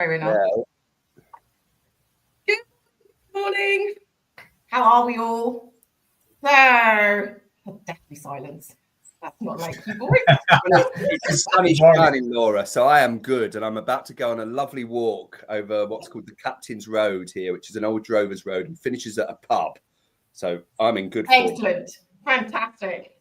Fair enough. Good morning. How are we all? So, deathly silence. That's not like you, boys. It's a sunny shining, Laura, so I am good, and I'm about to go on a lovely walk over what's called the Captain's Road here, which is an old drover's road and finishes at a pub. So I'm in good form. Excellent. Fantastic.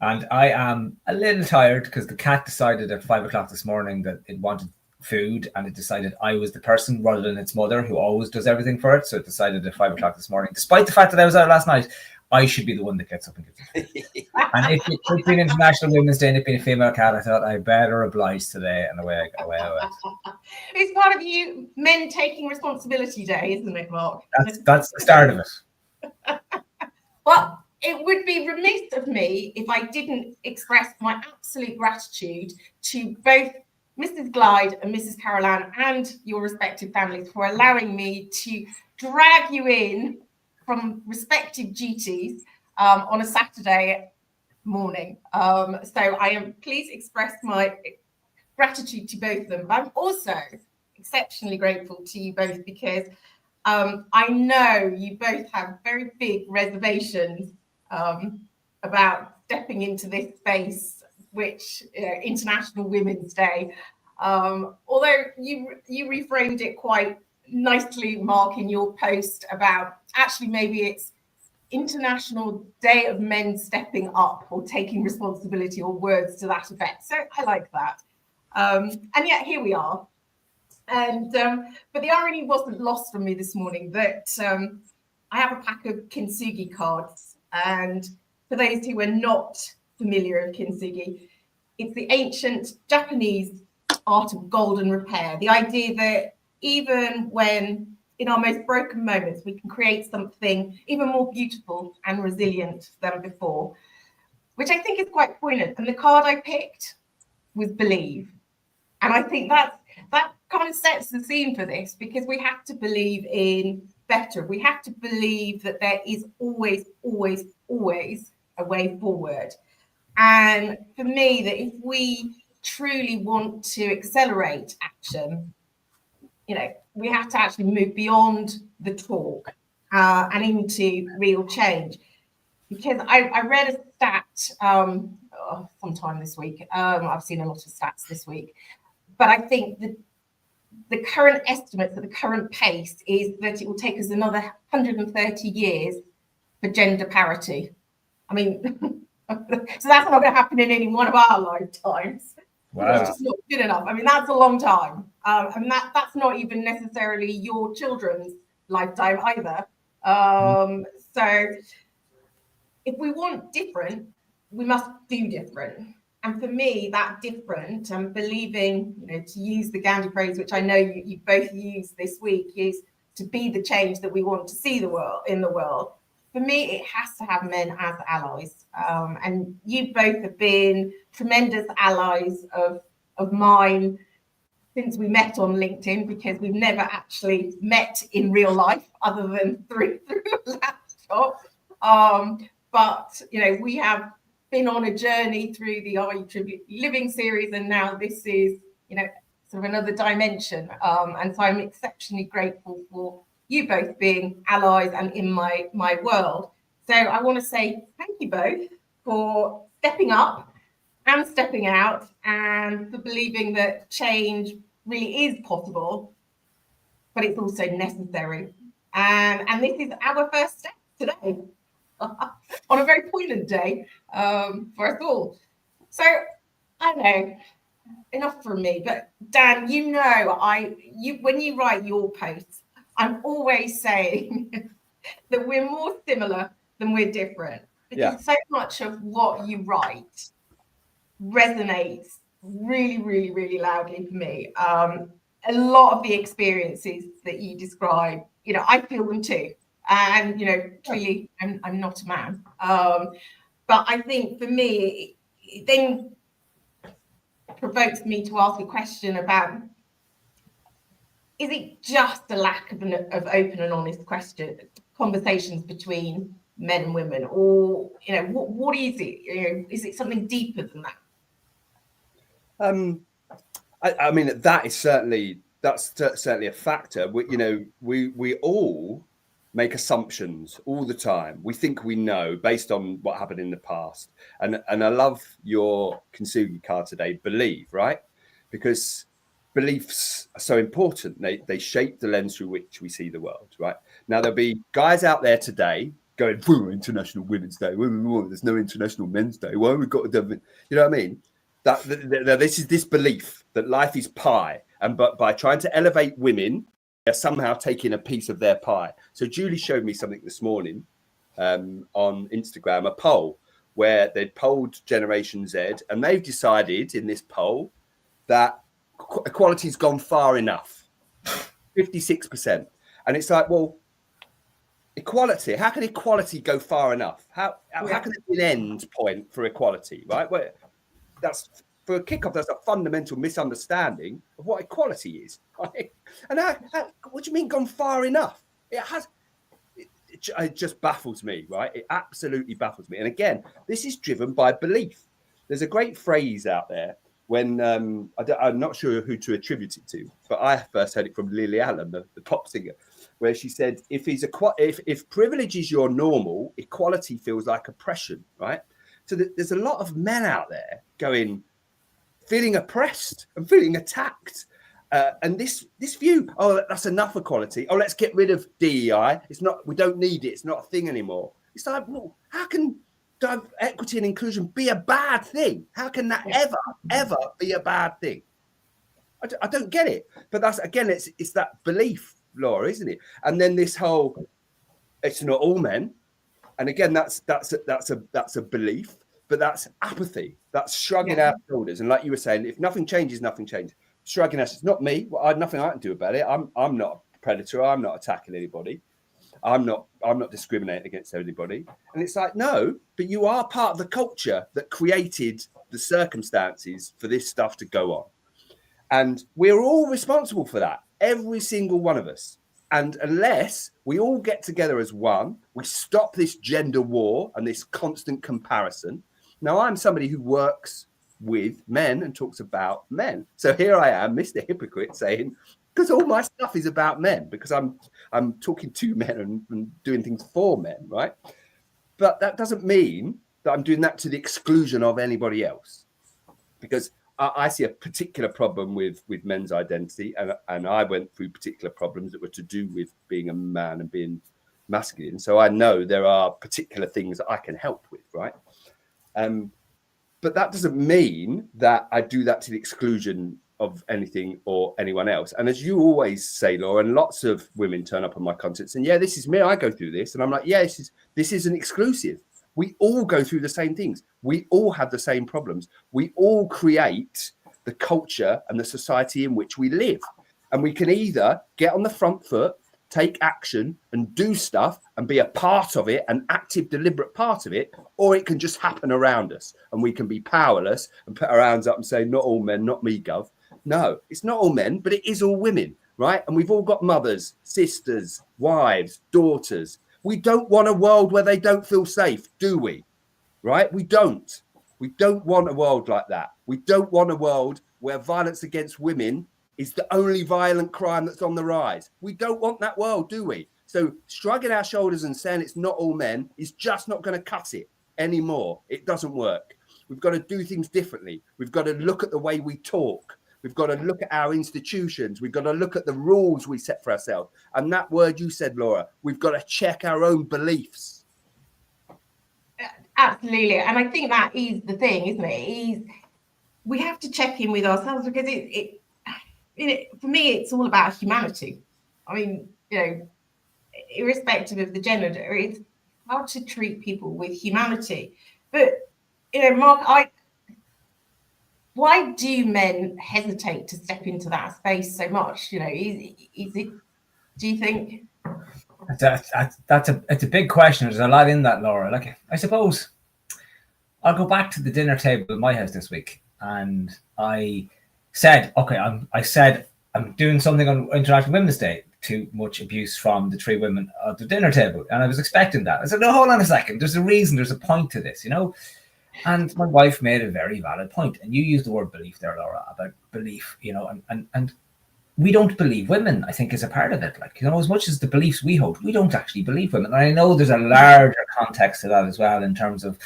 And I am a little tired because the cat decided at 5 o'clock this morning that it wanted food, and it decided I was the person rather than its mother who always does everything for it. So it decided at 5 o'clock this morning, despite the fact that I was out last night, I should be the one that gets up and gets it. And if it being International Women's Day and it being a female cat, I thought I better oblige today, and away I went. It's part of you men taking responsibility day, isn't it, Mark? That's the start of it. Well, it would be remiss of me if I didn't express my absolute gratitude to both Mrs. Glyde and Mrs. Carolan and your respective families for allowing me to drag you in from respective duties on a Saturday morning. So I am pleased to express my gratitude to both of them. But I'm also exceptionally grateful to you both because I know you both have very big reservations about stepping into this space, which International Women's Day. Although you reframed it quite nicely, Mark, in your post about actually maybe it's International Day of Men Stepping Up or taking responsibility, or words to that effect. So I like that. And yet here we are. And but the irony wasn't lost on me this morning that I have a pack of kintsugi cards. And for those who are not familiar with kintsugi, it's the ancient Japanese art of golden repair. The idea that even when in our most broken moments, we can create something even more beautiful and resilient than before, which I think is quite poignant. And the card I picked was believe. And I think that kind of sets the scene for this, because we have to believe in better. We have to believe that there is always, always, always a way forward. And for me, that if we truly want to accelerate action, we have to actually move beyond the talk and into real change. Because I read a stat sometime this week. I've seen a lot of stats this week, but I think that the current estimates at the current pace is that it will take us another 130 years for gender parity. I mean, so that's not going to happen in any one of our lifetimes. Wow. It's just not good enough. I mean, that's a long time. And that's not even necessarily your children's lifetime either. So if we want different, we must do different. And for me, that different and believing, to use the Gandhi phrase, which I know you both used this week, is to be the change that we want to see in the world. For me, it has to have men as allies. And you both have been tremendous allies of mine since we met on LinkedIn, because we've never actually met in real life other than through a laptop. But, we have been on a journey through the Are You Tribute Living series, and now this is, sort of another dimension. And so I'm exceptionally grateful for you both being allies and in my world. So I want to say thank you both for stepping up and stepping out, and for believing that change really is possible, but it's also necessary. And this is our first step today on a very poignant day for us all. So I know, enough from me, but Dan, when you write your posts, I'm always saying that we're more similar than we're different, because so much of what you write resonates really, really, really loudly for me. A lot of the experiences that you describe, I feel them too. And, clearly I'm not a man. But I think for me, it then provokes me to ask a question about, is it just a lack of open and honest conversations between men and women? Or, what is it? Is it something deeper than that? I mean, that is certainly that's certainly a factor. We all make assumptions all the time. We think we know based on what happened in the past. And I love your Kintsugi card today, believe, right? Because beliefs are so important. They shape the lens through which we see the world, right? Now, there'll be guys out there today going, International Women's Day. There's no International Men's Day. Why have we got to, you know what I mean? That this is this belief that life is pie. And but by trying to elevate women, they're somehow taking a piece of their pie. So Julie showed me something this morning on Instagram, a poll where they'd polled Generation Z, and they've decided in this poll that equality's gone far enough, 56%. And it's like, well, equality, how can equality go far enough? How can it be an end point for equality, right? Well, that's, for a kickoff, that's a fundamental misunderstanding of what equality is. Right? And what do you mean gone far enough? It just baffles me, right? It absolutely baffles me. And again, this is driven by belief. There's a great phrase out there when I'm not sure who to attribute it to, but I first heard it from Lily Allen, the pop singer, where she said, if privilege is your normal, equality feels like oppression, right? So there's a lot of men out there feeling oppressed and feeling attacked. And this view, that's enough equality. Oh, let's get rid of DEI. We don't need it. It's not a thing anymore. It's like, well, how can equity and inclusion be a bad thing? How can that ever be a bad thing? I don't get it. But that's, again, it's that belief, Laura, isn't it? And then this whole, it's not all men. And again, that's a belief, but that's apathy. That's shrugging our shoulders. And like you were saying, if nothing changes, nothing changes. Shrugging us, it's not me. Well, I have nothing I can do about it. I'm not a predator. I'm not attacking anybody. I'm not discriminating against anybody. And it's like, no, but you are part of the culture that created the circumstances for this stuff to go on. And we're all responsible for that, every single one of us. And unless we all get together as one, we stop this gender war and this constant comparison. Now, I'm somebody who works with men and talks about men. So here I am, Mr. Hypocrite, saying, because all my stuff is about men, because I'm talking to men and doing things for men, right? But that doesn't mean that I'm doing that to the exclusion of anybody else, because I see a particular problem with men's identity, and I went through particular problems that were to do with being a man and being masculine. So I know there are particular things that I can help with, right? But that doesn't mean that I do that to the exclusion of anything or anyone else. And as you always say, Laura, and lots of women turn up on my content saying, yeah, this is me, I go through this. And I'm like, yeah, this isn't exclusive. We all go through the same things. We all have the same problems. We all create the culture and the society in which we live. And we can either get on the front foot, take action and do stuff and be a part of it, an active, deliberate part of it, or it can just happen around us and we can be powerless and put our hands up and say, not all men, not me, Gov. No, it's not all men, but it is all women, right? And we've all got mothers, sisters, wives, daughters. We don't want a world where they don't feel safe, do we? Right? We don't. We don't want a world like that. We don't want a world where violence against women is the only violent crime that's on the rise. We don't want that world, do we? So shrugging our shoulders and saying it's not all men is just not going to cut it anymore. It doesn't work. We've got to do things differently. We've got to look at the way we talk. We've got to look at our institutions. We've got to look at the rules we set for ourselves. And that word you said, Laura, we've got to check our own beliefs. Absolutely. And I think that is the thing, isn't it? We have to check in with ourselves, because for me, it's all about humanity. I mean, irrespective of the gender, it's how to treat people with humanity. But, Mark, why do men hesitate to step into that space so much? Is it, do you think? It's a big question. There's a lot in that, Laura. Like, I suppose I'll go back to the dinner table at my house this week, and I said, okay, I'm doing something on International Women's Day. Too much abuse from the three women at the dinner table, and I was expecting that. I said, no, hold on a second. There's a reason. There's a point to this, And my wife made a very valid point, and you used the word belief there, Laura, about belief, and we don't believe women, I think, is a part of it. Like, you know, as much as the beliefs we hold, we don't actually believe women. And I know there's a larger context to that as well, in terms of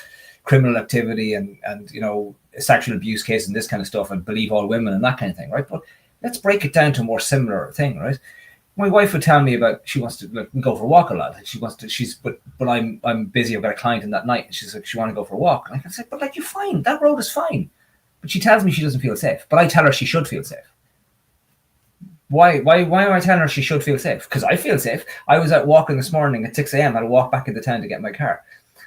criminal activity and you know, sexual abuse case and this kind of stuff, and believe all women and that kind of thing, right? But let's break it down to a more similar thing, right? My wife would tell me about, she wants to like go for a walk a lot. She wants to, but I'm busy. I've got a client in that night, and she's like, she want to go for a walk. And I said, but like, you're fine. That road is fine. But she tells me she doesn't feel safe. But I tell her she should feel safe. Why am I telling her she should feel safe? Because I feel safe. I was out walking this morning at 6 a.m. I had to walk back into town to get my car.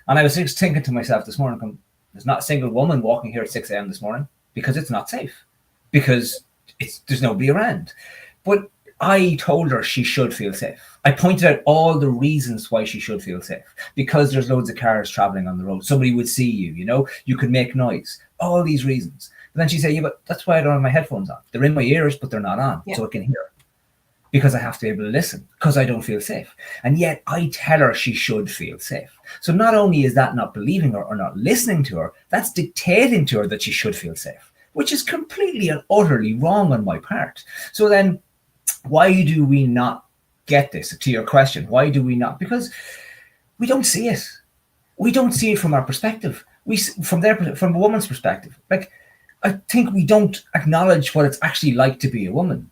And I was just thinking to myself this morning, there's not a single woman walking here at 6 a.m. this morning, because it's not safe. Because there's nobody around. But I told her she should feel safe. I pointed out all the reasons why she should feel safe. Because there's loads of cars traveling on the road. Somebody would see you, you know, you could make noise. All these reasons. But then she said, yeah, but that's why I don't have my headphones on. They're in my ears, but they're not on. Yeah. So I can hear. Because I have to be able to listen. Because I don't feel safe. And yet I tell her she should feel safe. So not only is that not believing her or not listening to her, that's dictating to her that she should feel safe. Which is completely and utterly wrong on my part. So then, why do we not get this? To your question, why do we not? Because we don't see it. We don't see it from our perspective. From a woman's perspective. Like, I think we don't acknowledge what it's actually like to be a woman.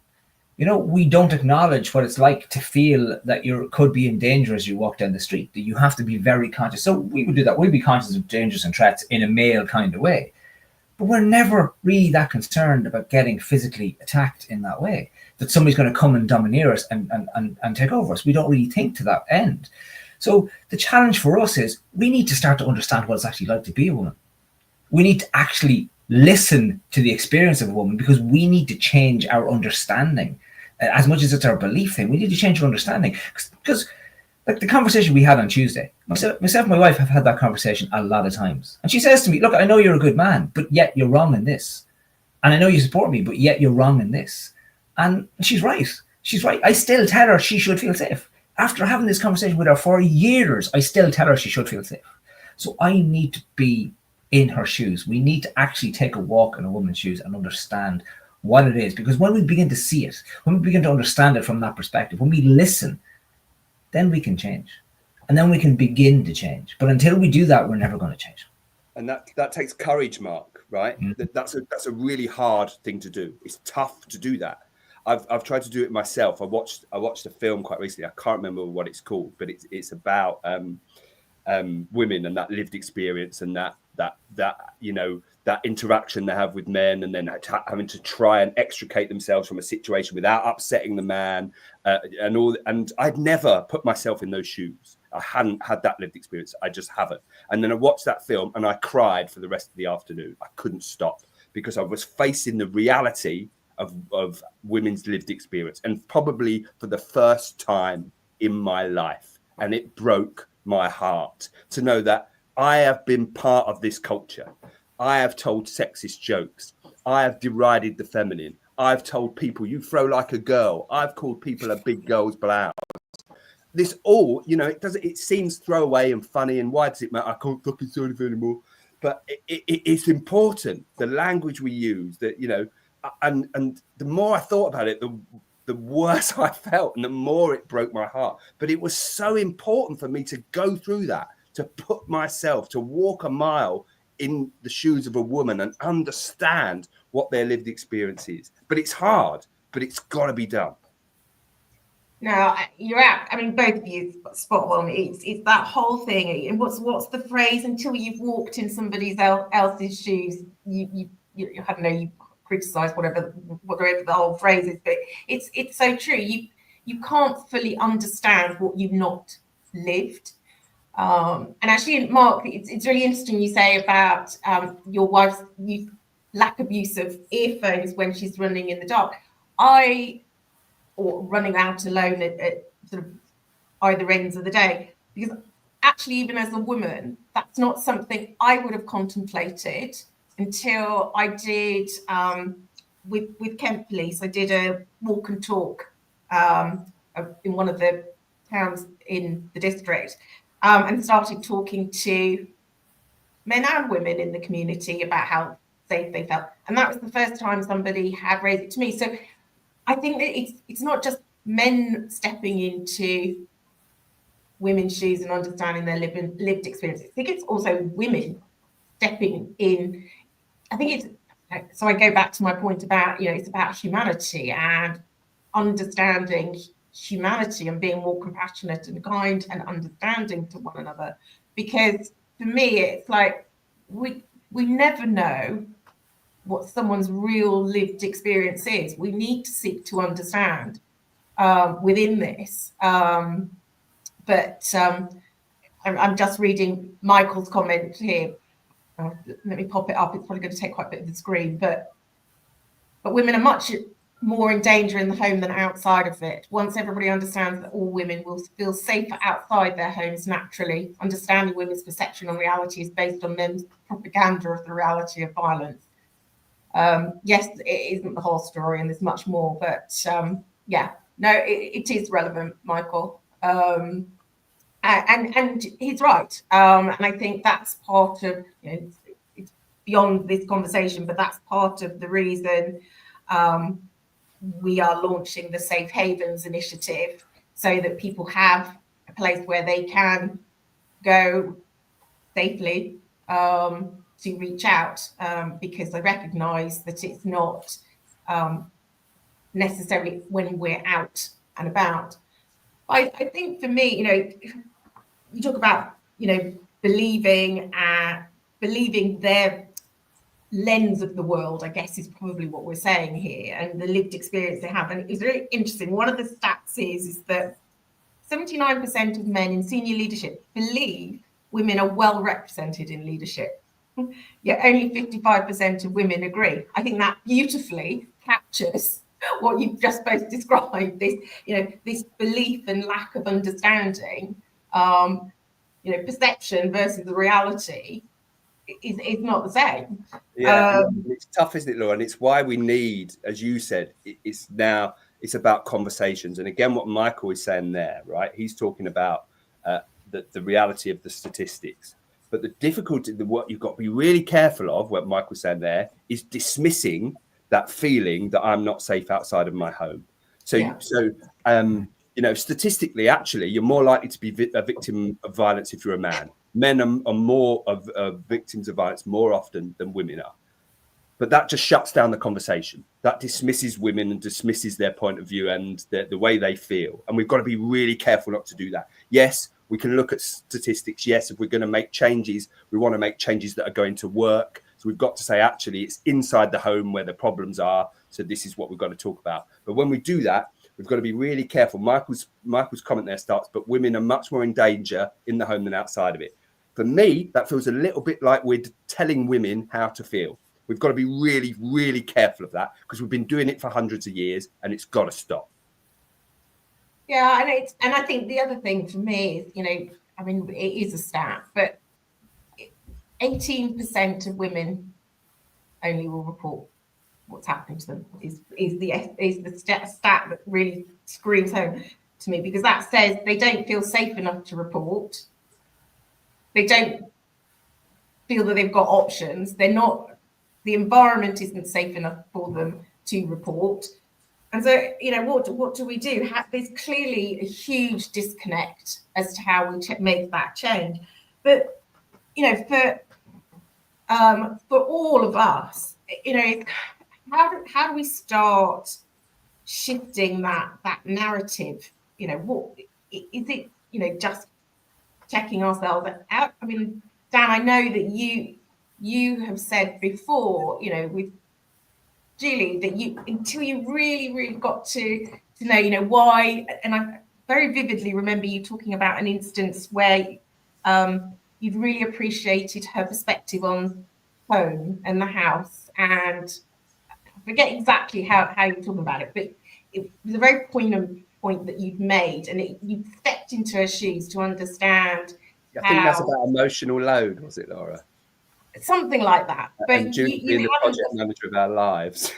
You know, we don't acknowledge what it's like to feel that you could be in danger as you walk down the street. That you have to be very conscious. So we would do that. We'd be conscious of dangers and threats in a male kind of way. But we're never really that concerned about getting physically attacked in that way. That somebody's going to come and domineer us and take over us. We don't really think to that end. So the challenge for us is we need to start to understand what it's actually like to be a woman. We need to actually listen to the experience of a woman, because we need to change our understanding. As much as it's our belief thing, we need to change our understanding. Because like the conversation we had on Tuesday, myself and my wife have had that conversation a lot of times. And she says to me, look, I know you're a good man, but yet you're wrong in this. And I know you support me, but yet you're wrong in this. And she's right. She's right. I still tell her she should feel safe. After having this conversation with her for years, I still tell her she should feel safe. So I need to be in her shoes. We need to actually take a walk in a woman's shoes and understand what it is. Because when we begin to see it, when we begin to understand it from that perspective, when we listen, then we can change. And then we can begin to change. But until we do that, we're never going to change. And that takes courage, Mark, right? Mm-hmm. That's a really hard thing to do. It's tough to do that. I've tried to do it myself. I watched a film quite recently. I can't remember what it's called, but it's about women and that lived experience and that you know, that interaction they have with men, and then having to try and extricate themselves from a situation without upsetting the man, and I'd never put myself in those shoes. I hadn't had that lived experience. I just haven't. And then I watched that film and I cried for the rest of the afternoon. I couldn't stop, because I was facing the reality of women's lived experience, and probably for the first time in my life. And it broke my heart to know that I have been part of this culture. I have told sexist jokes. I have derided the feminine. I've told people, you throw like a girl. I've called people a big girl's blouse. This all, you know, it seems throwaway and funny, and why does it matter? I can't fucking say anything anymore. But it's important, the language we use, that, you know, and the more I thought about it, the worse I felt, and the more it broke my heart. But it was so important for me to go through that, to put myself, to walk a mile in the shoes of a woman and understand what their lived experience is. But it's hard, but it's got to be done. Now you're out. I mean, both of you spot on. It's that whole thing. And what's the phrase? Until you've walked in somebody else's shoes, you I don't know. You criticize whatever the whole phrase is, but it's so true. You can't fully understand what you've not lived. And actually, Mark, it's really interesting you say about your wife's lack of use of earphones when she's running in the dark. Or running out alone at sort of either ends of the day. Because actually, even as a woman, that's not something I would have contemplated until I did with Kent Police. I did a walk and talk in one of the towns in the district, and started talking to men and women in the community about how safe they felt. And that was the first time somebody had raised it to me. So I think that it's not just men stepping into women's shoes and understanding their lived experience. I think it's also women stepping in. I think it's, so I go back to my point about, it's about humanity and understanding humanity and being more compassionate and kind and understanding to one another. Because for me, it's like we never know what someone's real lived experience is. We need to seek to understand within this. But I'm just reading Michael's comment here. Let me pop it up. It's probably going to take quite a bit of the screen. But women are much more in danger in the home than outside of it. Once everybody understands that all women will feel safer outside their homes naturally, understanding women's perception on reality is based on men's propaganda of the reality of violence. Yes, it isn't the whole story, and there's much more. But it is relevant, Michael. And he's right. And I think that's part of, it's beyond this conversation, but that's part of the reason we are launching the Safe Havens initiative, so that people have a place where they can go safely to reach out, because I recognise that it's not necessarily when we're out and about. I think for me, you talk about, believing their lens of the world, I guess, is probably what we're saying here, and the lived experience they have. And it's really interesting. One of the stats is that 79% of men in senior leadership believe women are well represented in leadership. Yet only 55% of women agree. I think that beautifully captures what you've just both described, this belief and lack of understanding, perception versus the reality is not the same. Yeah, it's tough, isn't it, Laura? And it's why we need, as you said, it's about conversations. And again, what Michael is saying there, right? He's talking about the reality of the statistics. But the difficulty, what you've got to be really careful of, what Michael's saying there, is dismissing that feeling that I'm not safe outside of my home. So statistically, actually, you're more likely to be a victim of violence if you're a man. Men are more of victims of violence more often than women are. But that just shuts down the conversation. That dismisses women and dismisses their point of view and the way they feel. And we've got to be really careful not to do that. Yes, we can look at statistics. Yes, if we're going to make changes, we want to make changes that are going to work. So we've got to say, actually, it's inside the home where the problems are. So this is what we've got to talk about. But when we do that, we've got to be really careful. Michael's comment there starts, but women are much more in danger in the home than outside of it. For me, that feels a little bit like we're telling women how to feel. We've got to be really, really careful of that, because we've been doing it for hundreds of years, and it's got to stop. Yeah, and I think the other thing for me is, it is a stat, but 18% of women only will report what's happening to them is the stat that really screams home to me, because that says they don't feel safe enough to report. They don't feel that they've got options. The environment isn't safe enough for them to report. And so, what do we do? There's clearly a huge disconnect as to how we make that change. But, for all of us, how do we start shifting that narrative? What is it? Just checking ourselves out. I mean, Dan, I know that you have said before, with Julie, that until you really, really got to know, why. And I very vividly remember you talking about an instance where you'd really appreciated her perspective on home and the house, and I forget exactly how you're talking about it, but it was a very poignant point that you've made, and you stepped into her shoes to understand. I think that's about emotional load, was it, Laura? Something like that. But and Julie being the project manager of our lives.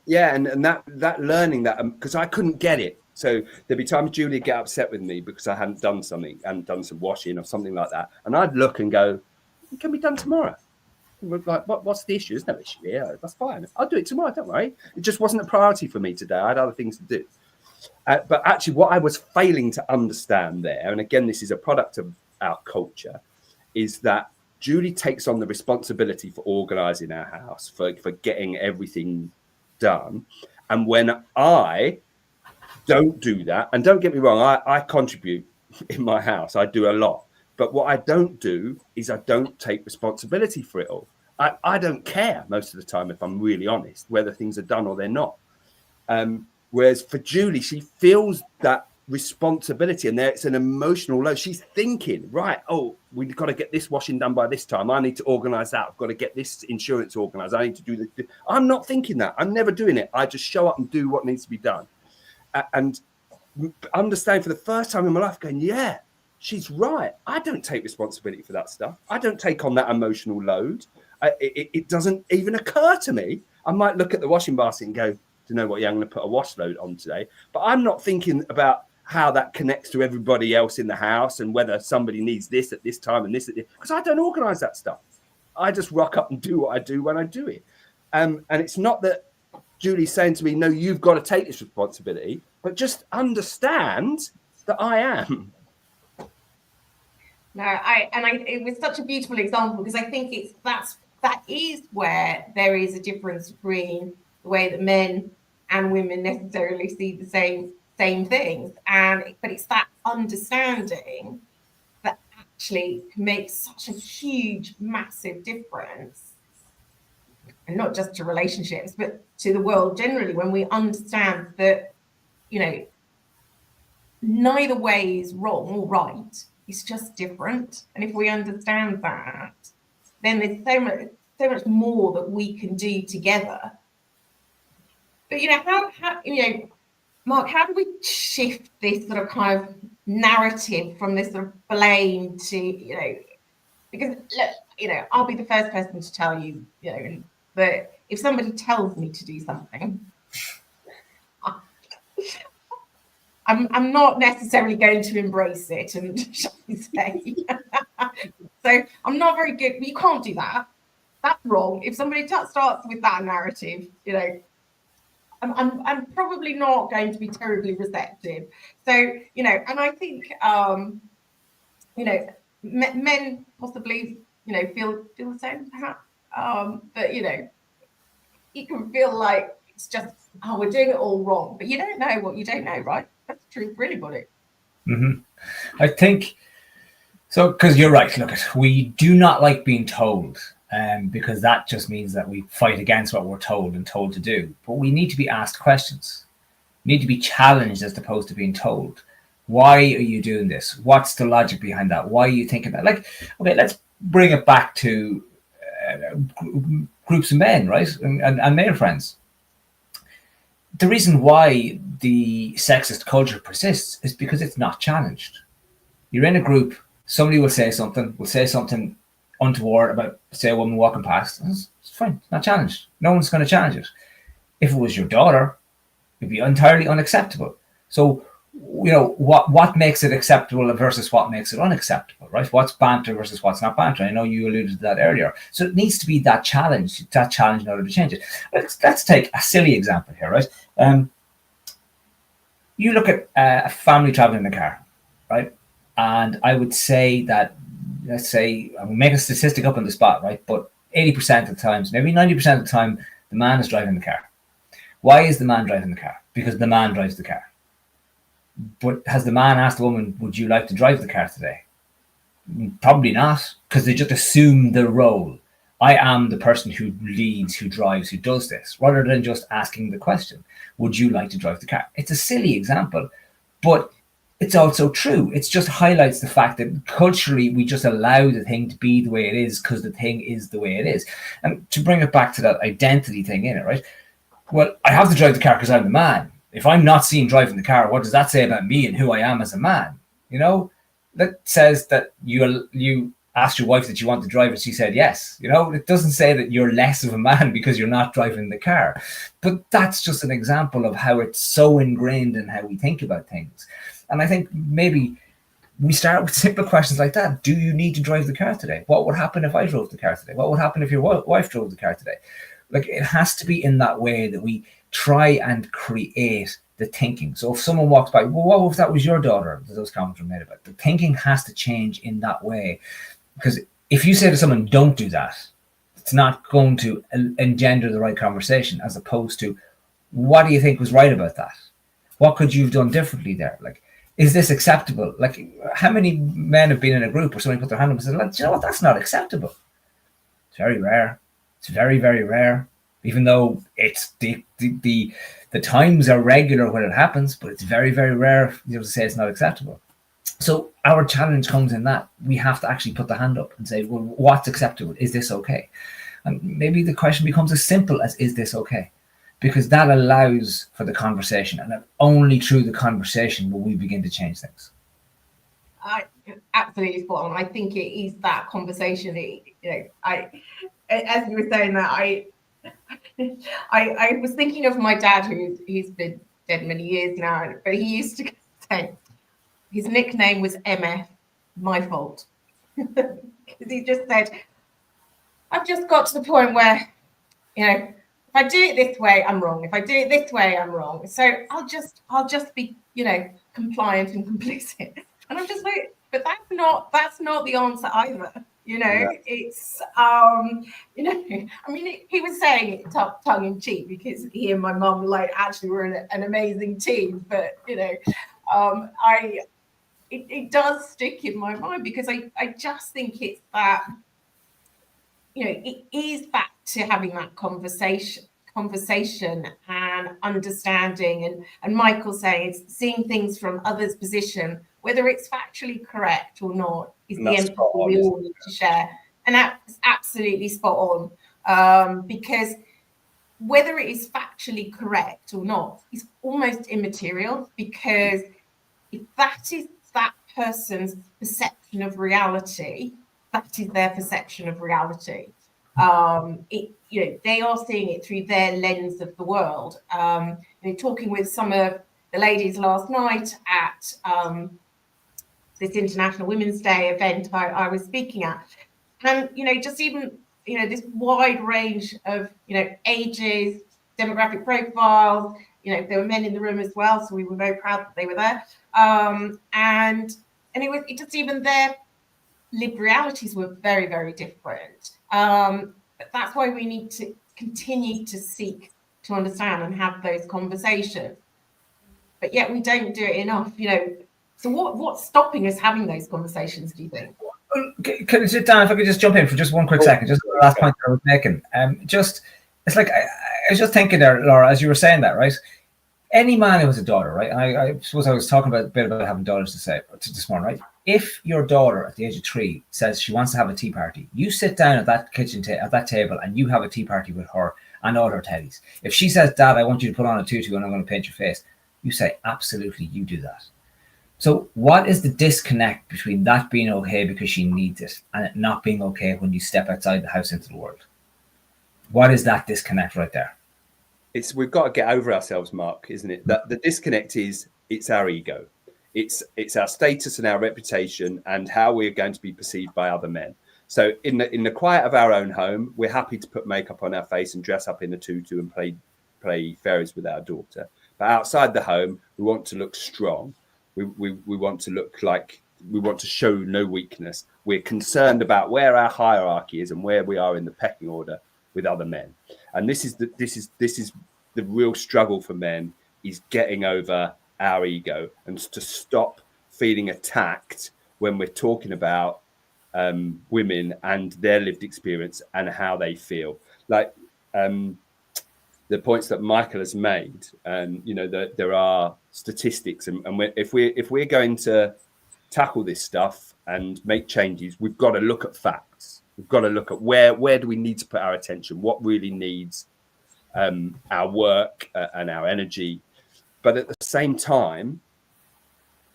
and that learning that, because I couldn't get it. So there'd be times Julie would get upset with me because I hadn't done something, hadn't done some washing or something like that. And I'd look and go, it can be done tomorrow. like, what's the issue? There's no issue here. That's fine. I'll do it tomorrow. Don't worry. It just wasn't a priority for me today. I had other things to do. But actually, what I was failing to understand there, and again, this is a product of our culture, is that Julie takes on the responsibility for organising our house, for getting everything done. And when I don't do that, and don't get me wrong, I contribute in my house. I do a lot. But what I don't do is I don't take responsibility for it all. I don't care most of the time, if I'm really honest, whether things are done or they're not. Whereas for Julie, she feels that responsibility, and it's an emotional load. She's thinking, right, oh, we've got to get this washing done by this time. I need to organise that. I've got to get this insurance organised. I need to do this. I'm not thinking that. I'm never doing it. I just show up and do what needs to be done. And understanding for the first time in my life, going, yeah, she's right. I don't take responsibility for that stuff. I don't take on that emotional load. It doesn't even occur to me. I might look at the washing basket and go, do you know what? Yeah, I'm going to put a wash load on today. But I'm not thinking about how that connects to everybody else in the house and whether somebody needs this at this time and this at this, because I don't organise that stuff. I just rock up and do what I do when I do it. And it's not that Julie's saying to me, no, you've got to take this responsibility, but just understand that I am. No, it was such a beautiful example, because I think that is where there is a difference between the way that men and women necessarily see the same things, but it's that understanding that actually makes such a huge, massive difference, and not just to relationships, but to the world generally. When we understand that, neither way is wrong or right. It's just different. And if we understand that, then there's so much more that we can do together. But how Mark, how do we shift this sort of kind of narrative from this sort of blame to, because look, I'll be the first person to tell you, that if somebody tells me to do something, I'm not necessarily going to embrace it, and shall we say. So I'm not very good. You can't do that. That's wrong. If somebody starts with that narrative, I'm probably not going to be terribly receptive. So, and I think, men possibly, feel the same perhaps. But, you can feel like it's just, we're doing it all wrong. But you don't know what you don't know, right? That's true for anybody. Mm-hmm. I think so, because you're right. Look, we do not like being told, because that just means that we fight against what we're told and told to do. But we need to be asked questions. We need to be challenged as opposed to being told. Why are you doing this? What's the logic behind that? Why are you thinking that? Like, okay, let's bring it back to groups of men, right? And male friends. The reason why the sexist culture persists is because it's not challenged. You're in a group, somebody will say something untoward about, say, a woman walking past. It's fine, it's not challenged. No one's going to challenge it. If it was your daughter, it'd be entirely unacceptable. So, what makes it acceptable versus what makes it unacceptable, right? What's banter versus what's not banter? I know you alluded to that earlier. So it needs to be that challenge in order to change it. Let's take a silly example here, right? You look at a family traveling in a car, right? And I would say that, let's say, I'm making a statistic up on the spot, right? But 80% of the times, maybe 90% of the time, the man is driving the car. Why is the man driving the car? Because the man drives the car. But has the man asked the woman, would you like to drive the car today? Probably not, because they just assume the role. I am the person who leads, who drives, who does this, rather than just asking the question, would you like to drive the car? It's a silly example, but it's also true. It just highlights the fact that culturally we just allow the thing to be the way it is because the thing is the way it is. And to bring it back to that identity thing in it, right? Well, I have to drive the car because I'm the man. If I'm not seen driving the car, what does that say about me and who I am as a man? That says that you asked your wife that you want to drive and she said yes. It doesn't say that you're less of a man because you're not driving the car. But that's just an example of how it's so ingrained in how we think about things. And I think maybe we start with simple questions like that. Do you need to drive the car today? What would happen if I drove the car today? What would happen if your wife drove the car today? Like, it has to be in that way that we try and create the thinking. So if someone walks by, well, what if that was your daughter that those comments were made about? The thinking has to change in that way. Because if you say to someone, don't do that, it's not going to engender the right conversation, as opposed to, what do you think was right about that? What could you have done differently there? Like, is this acceptable? Like, how many men have been in a group where somebody put their hand up and said, like, you know what, that's not acceptable? It's very rare. It's very, very rare. Even though it's the times are regular when it happens, but it's very, very rare, you know, to say it's not acceptable. So our challenge comes in that we have to actually put the hand up and say, well, what's acceptable? Is this okay? And maybe the question becomes as simple as, is this okay? Because that allows for the conversation, and only through the conversation will we begin to change things. I absolutely spot on. I think it is that conversation. As you were saying that, I was thinking of my dad, who's been dead many years now, but he used to say his nickname was MF, my fault, because he just said, I've just got to the point where, if I do it this way, I'm wrong. If I do it this way, I'm wrong. So I'll just be, compliant and complicit. And I'm just like, but that's not the answer either. Yeah. It's I mean, he was saying it tongue in cheek, because he and my mum actually were an amazing team. But it does stick in my mind, because I just think it's that. It is back to having that conversation and understanding, and Michael saying it's seeing things from others' position, whether it's factually correct or not, is the empathy we all need to share. And that's absolutely spot on, because whether it is factually correct or not is almost immaterial, because if that is that person's perception of reality, that is their perception of reality. They are seeing it through their lens of the world. Talking with some of the ladies last night at this International Women's Day event I was speaking at, and just even this wide range of ages, demographic profiles. There were men in the room as well, so we were very proud that they were there. And it just even their lived realities were very, very different. But that's why we need to continue to seek to understand and have those conversations. But yet we don't do it enough, So what's stopping us having those conversations, do you think? Can you sit down? If I could just jump in for just one quick second, just the last point I was making. It's like I was just thinking there, Laura, as you were saying that, right? Any man who has a daughter, right? And I suppose I was talking a bit about having daughters this morning, right? If your daughter at the age of 3 says she wants to have a tea party, you sit down at that at that table and you have a tea party with her and all her teddies. If she says, Dad, I want you to put on a tutu and I'm going to paint your face, you say, absolutely, you do that. So what is the disconnect between that being okay because she needs it and it not being okay when you step outside the house into the world? What is that disconnect right there? We've got to get over ourselves, Mark, isn't it? That the disconnect is, it's our ego. It's our status and our reputation and how we're going to be perceived by other men. So in the quiet of our own home, we're happy to put makeup on our face and dress up in a tutu and play fairies with our daughter. But outside the home, we want to look strong. We want to look like we want to show no weakness. We're concerned about where our hierarchy is and where we are in the pecking order with other men. And this is the real struggle for men, is getting over our ego and to stop feeling attacked when we're talking about women and their lived experience and how they feel. Like the points that Michael has made, that there are statistics, and if we're going to tackle this stuff and make changes, we've got to look at facts. We've got to look at where do we need to put our attention, what really needs our work and our energy. But at the same time,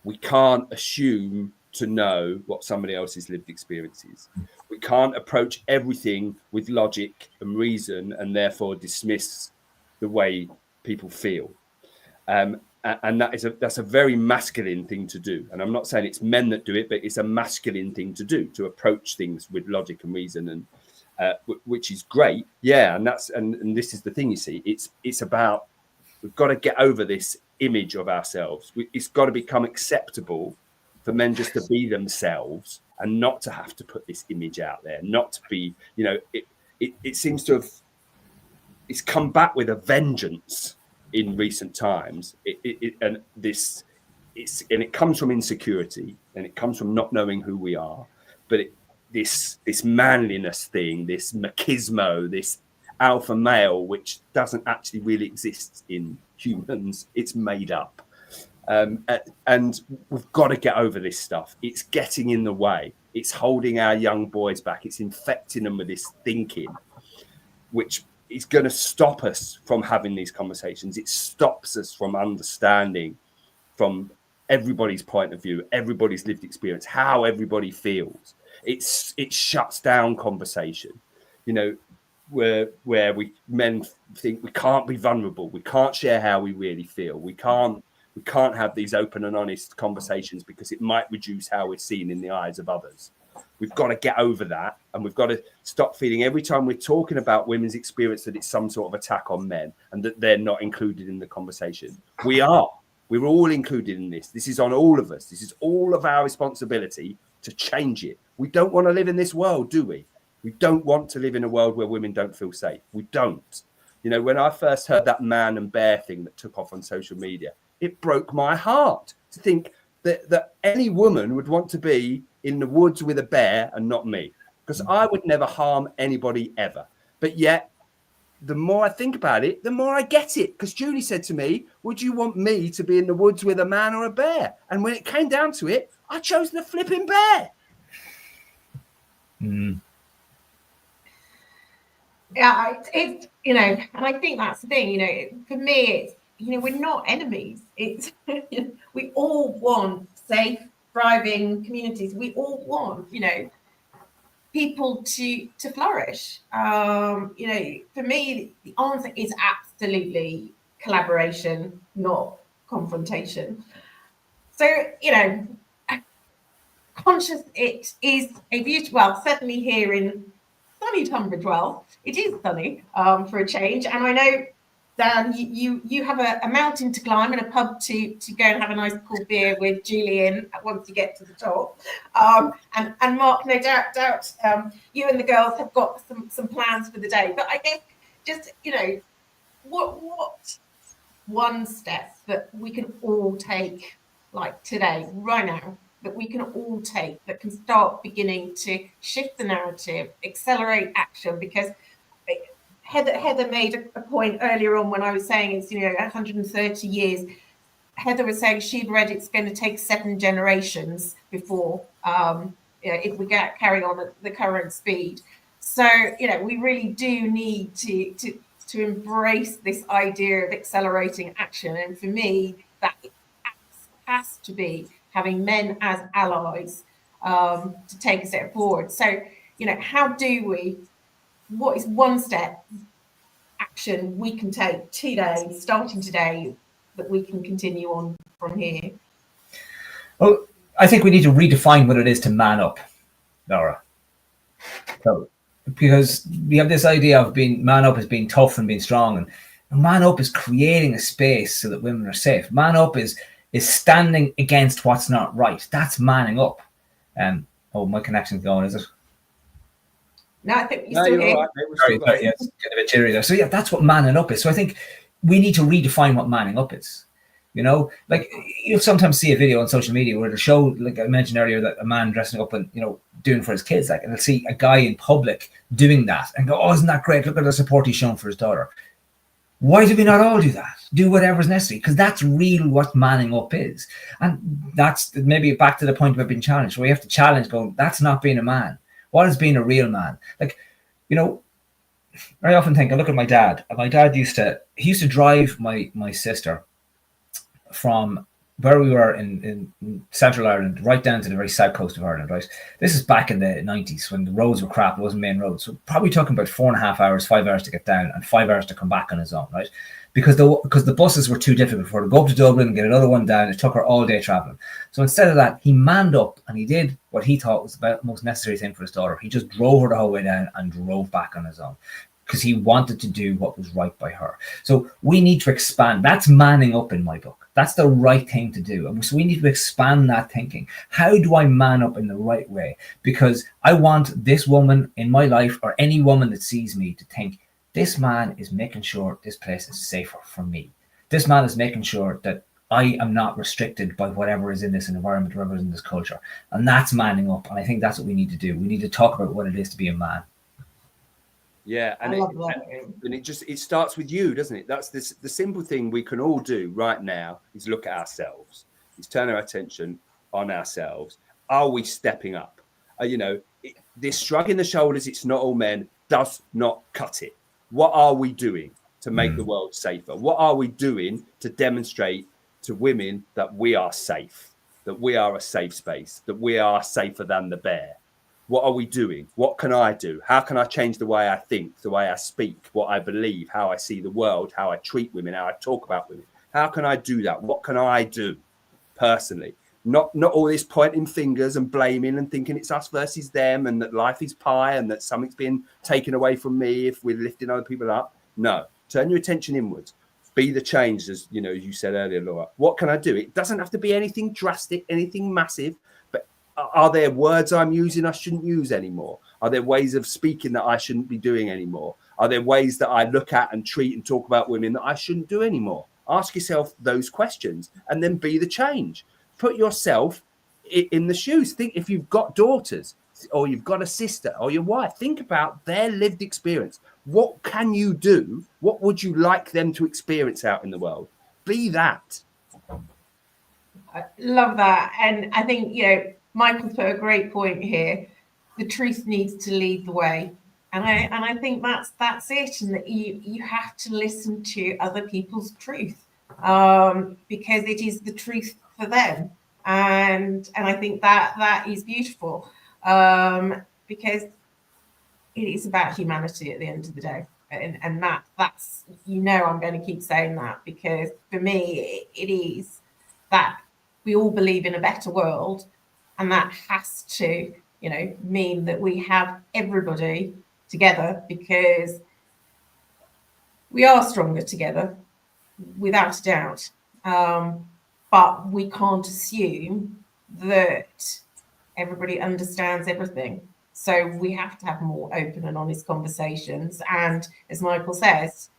we can't assume to know what somebody else's lived experience is. We can't approach everything with logic and reason and therefore dismiss the way people feel. And And that's a very masculine thing to do. And I'm not saying it's men that do it, but it's a masculine thing to do, to approach things with logic and reason, and which is great. Yeah, and this is the thing, you see, it's about, we've got to get over this image of ourselves. It's got to become acceptable for men just to be themselves and not to have to put this image out there, not to be, it seems to have, it's come back with a vengeance in recent times. And it comes from insecurity, and it comes from not knowing who we are. But this manliness thing, this machismo, this alpha male, which doesn't actually really exist in humans, it's made up. And we've got to get over this stuff. It's getting in the way. It's holding our young boys back. It's infecting them with this thinking, which is going to stop us from having these conversations. It stops us from understanding from everybody's point of view, everybody's lived experience, how everybody feels. It shuts down conversation, where men think we can't be vulnerable, we can't share how we really feel, we can't have these open and honest conversations because it might reduce how we're seen in the eyes of others. We've got to get over that, and we've got to stop feeling every time we're talking about women's experience that it's some sort of attack on men and that they're not included in the conversation. We're all included in this. This is on all of us. This is all of our responsibility to change it. We don't want to live in this world, do we? We don't want to live in a world where women don't feel safe. We don't. When I first heard that man and bear thing that took off on social media, it broke my heart to think that any woman would want to be in the woods with a bear and not me, because I would never harm anybody ever. But yet, the more I think about it, the more I get it. Because Julie said to me, would you want me to be in the woods with a man or a bear? And when it came down to it, I chose the flipping bear. Mm. Yeah, it's and I think that's the thing, for me, it's, we're not enemies. It's, we all want safe, thriving communities. We all want, people to flourish. For me, the answer is absolutely collaboration, not confrontation. So, conscious it is a beautiful, well, certainly here in sunny Tunbridge Wells, it is sunny for a change. And I know, Dan, you have a mountain to climb and a pub to go and have a nice cool beer with Julie in once you get to the top. And Mark, no doubt, you and the girls have got some plans for the day. But I guess just, what one step that we can all take, like today, right now, that we can all take that can start beginning to shift the narrative, accelerate action, because Heather made a point earlier on when I was saying it's 130 years. Heather was saying she'd read it's going to take 7 generations before if we carry on at the current speed. So we really do need to embrace this idea of accelerating action, and for me that has to be having men as allies to take a step forward. So how do we? What is one step action we can take today, starting today, that we can continue on from here? Well, I think we need to redefine what it is to man up, Laura. So, because we have this idea of man up as being tough and being strong, and man up is creating a space so that women are safe. Man up is standing against what's not right. That's manning up. My connection's going, is it? No, I think you're still here. Sorry, yeah, it's getting a bit jittery there. So yeah, that's what manning up is. So I think we need to redefine what manning up is. Like you'll sometimes see a video on social media where it'll show, like I mentioned earlier, that a man dressing up and doing for his kids, and they'll see a guy in public doing that and go, "Oh, isn't that great? Look at the support he's shown for his daughter." Why do we not all do that? Do whatever's necessary, because that's real what manning up is. And that's maybe back to the point about being challenged. We have to challenge, going, that's not being a man. What is being a real man? Like, I often think, I look at my dad, and my dad used to drive my sister from where we were in Central Ireland right down to the very south coast of Ireland, right? This is back in the 90s when the roads were crap, it wasn't main roads. So probably talking about 4.5 hours, 5 hours to get down and 5 hours to come back on his own, right? because the buses were too difficult for her to go up to Dublin and get another one down. It took her all day traveling. So instead of that, he manned up and he did what he thought was the most necessary thing for his daughter. He just drove her the whole way down and drove back on his own, because he wanted to do what was right by her. So we need to expand. That's manning up in my book. That's the right thing to do. And so we need to expand that thinking. How do I man up in the right way? Because I want this woman in my life, or any woman that sees me, to think, this man is making sure this place is safer for me. This man is making sure that I am not restricted by whatever is in this environment, whatever is in this culture. And that's manning up. And I think that's what we need to do. We need to talk about what it is to be a man. Yeah, and it starts with you, doesn't it? That's the simple thing we can all do right now is look at ourselves. Is turn our attention on ourselves. Are we stepping up? This shrugging the shoulders, it's not all men, does not cut it. What are we doing to make the world safer? What are we doing to demonstrate to women that we are safe, that we are a safe space, that we are safer than the bear? What are we doing? What can I do? How can I change the way I think, the way I speak, what I believe, how I see the world, how I treat women, how I talk about women? How can I do that? What can I do personally? Not all this pointing fingers and blaming and thinking it's us versus them and that life is pie and that something's been taken away from me if we're lifting other people up. No, turn your attention inwards. Be the change, as you said earlier, Laura. What can I do? It doesn't have to be anything drastic, anything massive. But are there words I'm using I shouldn't use anymore? Are there ways of speaking that I shouldn't be doing anymore? Are there ways that I look at and treat and talk about women that I shouldn't do anymore? Ask yourself those questions and then be the change. Put yourself in the shoes. Think, if you've got daughters or you've got a sister or your wife, think about their lived experience. What can you do? What would you like them to experience out in the world? Be that. I love that. And I think, Michael put a great point here. The truth needs to lead the way. And I think that's it. And that you have to listen to other people's truth, because it is the truth for them. And I think that is beautiful, because it is about humanity at the end of the day. And that's I'm going to keep saying that, because for me it is that we all believe in a better world, and that has to mean that we have everybody together, because we are stronger together without a doubt. But we can't assume that everybody understands everything. So we have to have more open and honest conversations. And as Michael says,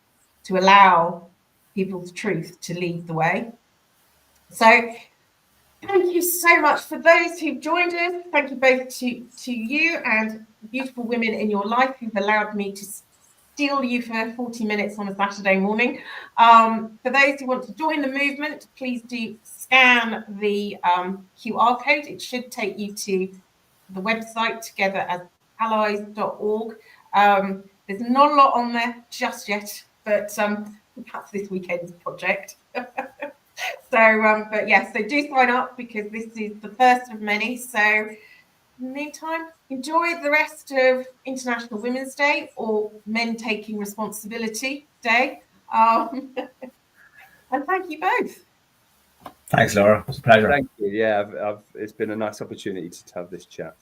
to allow people's truth to lead the way. So thank you so much for those who've joined us. Thank you both to you and beautiful women in your life who've allowed me to steal you for 40 minutes on a Saturday morning. For those who want to join the movement, please do scan the QR code. It should take you to the website together as allies.org. There's not a lot on there just yet, but that's this weekend's project. So do sign up, because this is the first of many. So in the meantime, enjoy the rest of International Women's Day, or Men Taking Responsibility Day. And thank you both. Thanks, Laura. It was a pleasure. Thank you. Yeah, it's been a nice opportunity to have this chat.